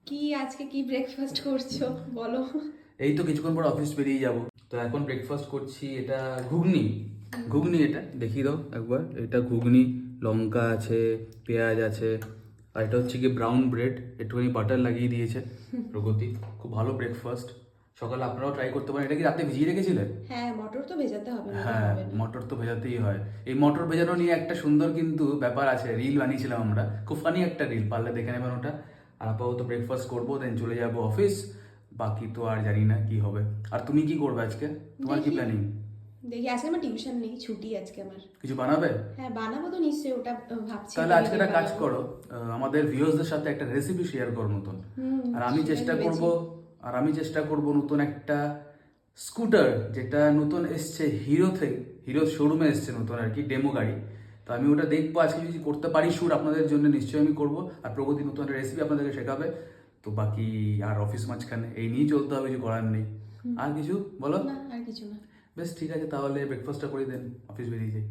কি আজকে কি ব্রেকফাস্ট করছো বলো? এই তো কিছুক্ষণ পর অফিস বেরিয়ে যাব। তো এখন ব্রেকফাস্ট করছি, এটা ঘুগনি। ঘুগনি এটা দেখিয়ে দাও একবার। এটা ঘুগনি, লঙ্কা আছে, পেঁয়াজ আছে, আর এটা হচ্ছে কি ব্রাউন ব্রেড, একটুখানি বাটার লাগিয়ে দিয়েছে প্রগতি। খুব ভালো ব্রেকফাস্ট। সকালে আপনারাও ট্রাই করতে পারেন। এটা কি রাতে ভিজিয়ে রেখেছিলেন? হ্যাঁ, মটর তো ভেজাতে হবে, না তো হ্যাঁ, হবে না। মটর তো ভেজাতেই হয়। এই মটর ভেজানো নিয়ে একটা সুন্দর কিন্তু ব্যাপার আছে, রিল বানিয়েছিলাম আমরা, খুব ফানি একটা রিল, পারলে দেখে নেবেন ওটা। আর আপাতত ব্রেকফাস্ট করবো, দেন চলে যাবো অফিস। বাকি তো আর জানি না কি হবে। আর তুমি কি করবে আজকে? তোমার কি দেখি প্ল্যানিং? দেখি আজকে আমার টিউশন নেই, ছুটি আজকে আমার। কিছু বানাবে? হ্যাঁ, বানাবো তো নিশ্চয়ই, ওটা ভাবছি তাহলে কি আজকে একটা কাজ বানাবো। করো, আমাদের ভিউয়ার্সদের সাথে একটা রেসিপি শেয়ার করো নতুন। আর আমি সেটাই চেষ্টা করব, ভেবেছি। নতুন একটা স্কুটার, যেটা নতুন এসছে হিরো থেকে, হিরো শোরুমে এসছে নতুন আর কি, ডেমো গাড়ি। তো আমি ওটা দেখবো আজকে, যদি করতে পারি শুট আপনাদের জন্য নিশ্চয়ই আমি করব। আর প্রগতি নতুন একটা রেসিপি আপনাদেরকে শেখাবে। তো বাকি আর অফিস মাঝখানে এই নিয়েই চলতে হবে, কিছু করার নেই। আর কিছু বলো? না, আর কিছু না। বেশ ঠিক আছে, তাহলে ব্রেকফাস্টটা করে দেন, অফিস বেরিয়ে যাই।